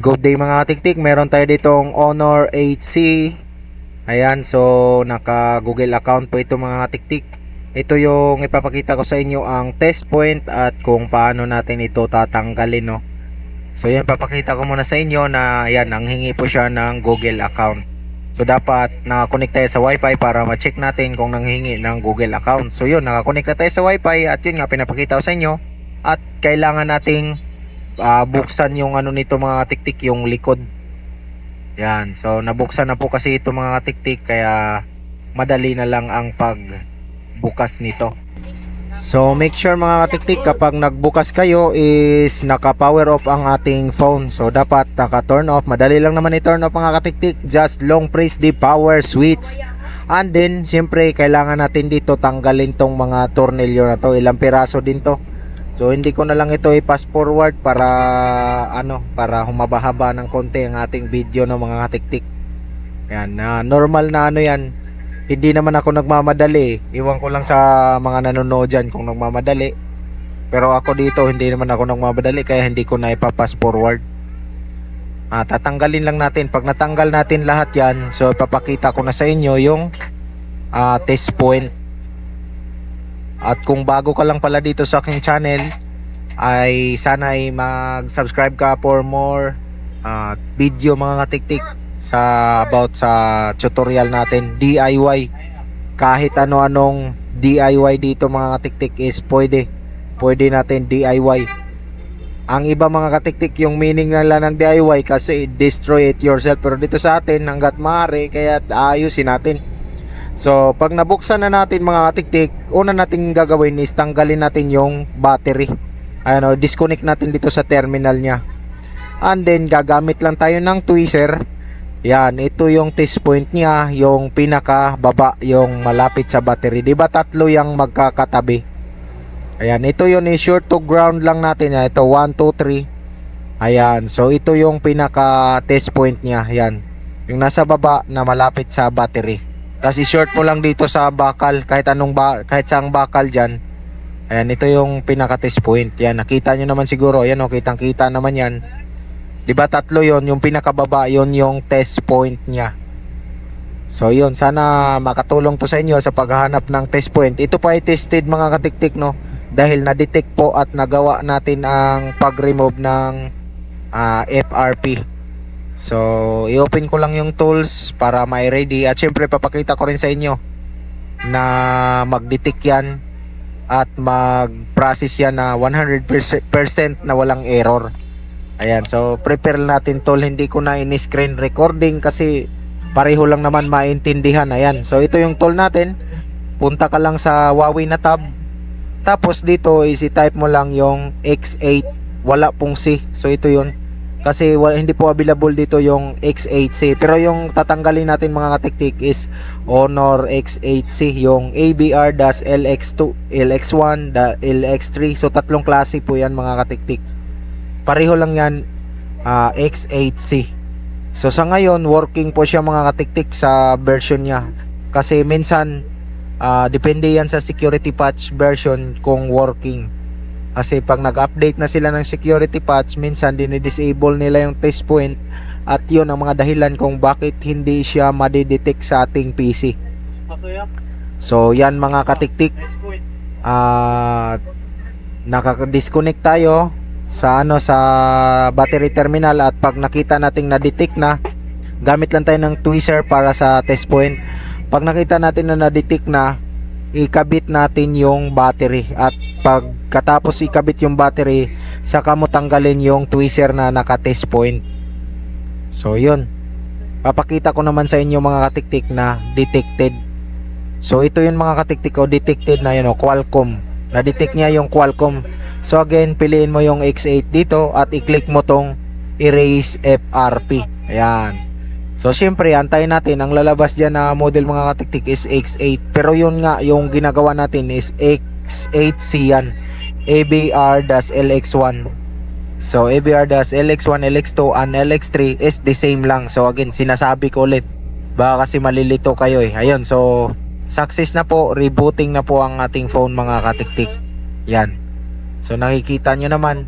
Good day mga katiktik, meron tayo ditong Honor 8C. Ayan, so naka Google account po ito mga katiktik. Ito yung ipapakita ko sa inyo ang test point at kung paano natin ito tatanggalin, no. So yan, papakita ko muna sa inyo na yan, ang hingi po siya ng Google account. So dapat nakakonect tayo sa wifi para ma-check natin kung nanghingi ng Google account. So yun, nakakonect na tayo sa wifi at yun nga pinapakita ko sa inyo. At kailangan nating buksan yung ano nito mga katiktik, yung likod. Yan, so nabuksan na po kasi ito mga katiktik, kaya madali na lang ang pagbukas nito. So make sure mga katiktik, kapag nagbukas kayo is naka power off ang ating phone. So dapat naka turn off, madali lang naman i-turn off mga katiktik. Just long press the power switch. And then syempre kailangan natin dito tanggalin tong mga tornilyo na to, ilang piraso din to. So hindi ko na lang ito i-fast forward para para humaba-haba ng konti ang ating video ng mga katiktik. Yan, normal na yan. Hindi naman ako nagmamadali. Iwan ko lang sa mga nanonood dyan kung nagmamadali. Pero ako dito hindi naman ako nagmamadali, kaya hindi ko na ipa-fast forward. Tatanggalin lang natin. Pag natanggal natin lahat yan, so ipapakita ko na sa inyo yung test point. At kung bago ka lang pala dito sa aking channel, ay sana ay mag-subscribe ka for more video mga katiktik about sa tutorial natin, DIY. Kahit ano-anong DIY dito mga katiktik is pwede natin DIY. Ang iba mga katiktik, yung meaning nila ng DIY kasi destroy it yourself, pero dito sa atin hanggat maaari, kaya ayusin natin. So pag nabuksan na natin mga katiktik, una nating gagawin is tanggalin natin yung battery. Disconnect natin dito sa terminal nya. And then gagamit lang tayo ng tweezer. Yan, ito yung test point nya, yung pinaka baba, yung malapit sa battery. Diba tatlo yung magkakatabi? Ayan, ito yun, short to ground lang natin. Ito 1, 2, 3. Ayan, so ito yung pinaka test point nya. Ayan, yung nasa baba na malapit sa battery. Tapos i-short mo lang dito sa bakal, kahit saang bakal dyan. Ayan, ito yung pinaka test point. Yan, nakita nyo naman siguro. Ayan, kitang kita naman yan. Diba tatlo yon, yung pinakababa yon yung test point nya. So yun, sana makatulong to sa inyo sa paghahanap ng test point. Ito pa ay tested mga katiktik, no, dahil na-detect po at nagawa natin ang pag-remove ng FRP. So i-open ko lang yung tools para ma-ready. At syempre papakita ko rin sa inyo na mag-detect yan at mag-process yan na 100% na walang error. Ayan, so prepare natin tool. Hindi ko na in-screen recording kasi pareho lang naman maintindihan. Ayan, so ito yung tool natin. Punta ka lang sa Huawei na tab. Tapos dito is i-type mo lang yung X8. Wala pong C. So ito yun. Kasi hindi po available dito yung X8C. Pero yung tatanggalin natin mga katiktik is Honor X8C. Yung ABR-LX2, LX1, LX3. So tatlong klase po yan mga katiktik. Pareho lang yan, X8C. So sa ngayon working po siya mga katiktik sa version nya. Kasi minsan depende yan sa security patch version kung working. Kasi pag nag-update na sila ng security patch, minsan dinidisable nila yung test point. At yun ang mga dahilan kung bakit hindi siya madidetect sa ating PC. So yan mga katiktik, nakaka-disconnect tayo sa sa battery terminal. At pag nakita nating na-detect na, gamit lang tayo ng tweezer para sa test point. Pag nakita natin na na-detect na, ikabit natin yung battery. At pagkatapos ikabit yung battery, saka mo tanggalin yung tweezer na naka-test point. So yun, papakita ko naman sa inyo mga katiktik na detected. So ito yung mga katiktik ko, detected na yun, Qualcomm. Na-detect niya yung Qualcomm. So again, piliin mo yung X8 dito at i-click mo tong erase FRP. Ayan. So syempre antayin natin, ang lalabas dyan na model mga katiktik is X8. Pero yun nga, yung ginagawa natin is X8C yan, ABR-LX1. So ABR-LX1, LX2 and LX3 is the same lang. So again, sinasabi ko ulit, baka kasi malilito kayo Ayun, so success na po, rebooting na po ang ating phone mga katiktik. Yan. So nakikita nyo naman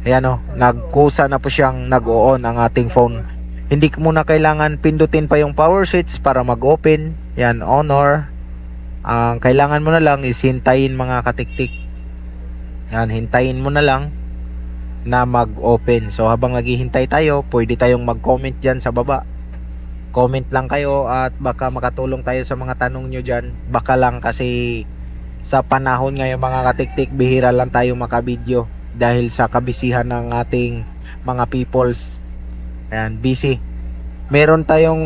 Ayan o, nagkusa na po siyang nag-on ang ating phone. Hindi ko muna kailangan pindutin pa yung power switch para mag-open. Yan, Honor. Ang kailangan mo na lang is hintayin mga katiktik. Yan, hintayin mo na lang na mag-open. So habang naghihintay tayo, pwede tayong mag-comment dyan sa baba. Comment lang kayo at baka makatulong tayo sa mga tanong nyo dyan. Baka lang kasi sa panahon ngayon mga katiktik, bihira lang tayo makabidyo dahil sa kabisihan ng ating mga peoples. Ayan, busy. Meron tayong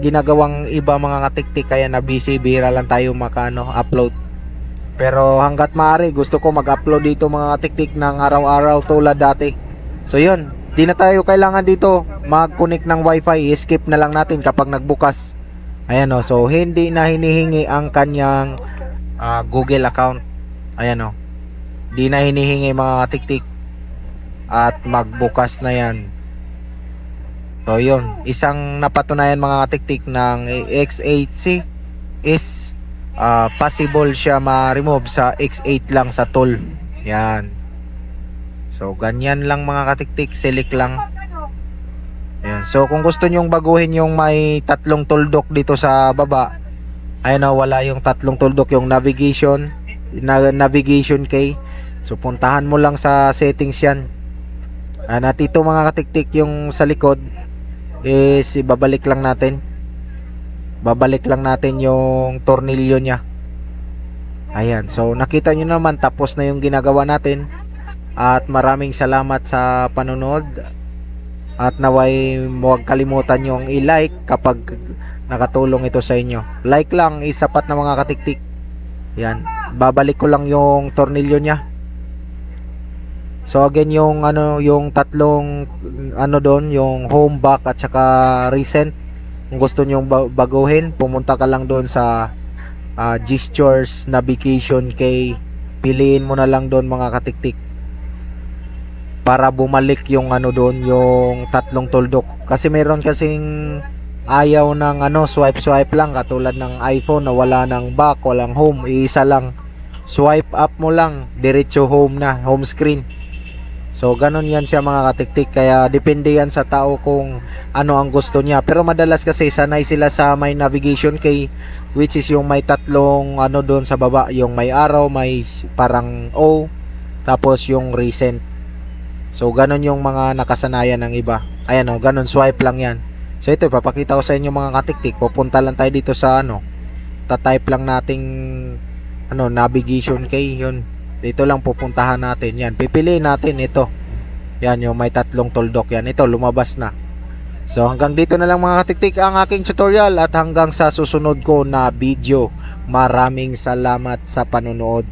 ginagawang iba mga katiktik kaya na busy, bihira lang tayo upload. Pero hanggat maaari gusto ko mag-upload dito mga katiktik ng araw-araw tulad dati. So yun, di na tayo kailangan dito mag-connect ng wifi, skip na lang natin kapag nagbukas. Ayan o, so hindi na hinihingi ang kanyang Google account. Ayan o, di na hinihingi mga katiktik at magbukas na yan. So yun, isang napatunayan mga katiktik ng X8C is possible siya ma-remove sa X8 lang sa tool. Yan. So ganyan lang mga katiktik, select lang. Yan. So kung gusto nyong baguhin yung may tatlong tuldok dito sa baba, ayun o, wala yung tatlong tuldok, yung navigation key. So puntahan mo lang sa settings yan. At ito mga katiktik, yung sa likod is babalik lang natin yung tornilyo nya. Ayan, so nakita nyo naman, tapos na yung ginagawa natin. At maraming salamat sa panonood. At naway huwag kalimutan yung i-like kapag nakatulong ito sa inyo. Like lang is sapat na mga katiktik. Yan, babalik ko lang yung tornilyo nya. So again, yung yung tatlong doon, yung home, back at saka recent. Kung gusto niyo baguhin, pumunta ka lang doon sa gestures, navigation key. Piliin mo na lang doon mga katiktik para bumalik yung doon, yung tatlong tuldok. Kasi meron kasing ayaw ng swipe lang, katulad ng iPhone na wala ng back, walang home, isa lang. Swipe up mo lang, diretso home na, home screen. So ganun yan siya mga katiktik, kaya depende yan sa tao kung ano ang gusto niya. Pero madalas kasi sanay sila sa may navigation key, which is yung may tatlong doon sa baba, yung may arrow, may parang O, tapos yung recent. So ganun yung mga nakasanayan ng iba. Ayan o, ganun, swipe lang yan. So ito, papakita ko sa inyo mga katiktik. Pupunta lang tayo dito sa tatype lang nating navigation key, yun. Dito lang pupuntahan natin yan. Pipiliin natin ito. Yan yung may tatlong tuldok yan. Ito lumabas na. So hanggang dito na lang mga katiktik ang aking tutorial, at hanggang sa susunod ko na video. Maraming salamat sa panonood.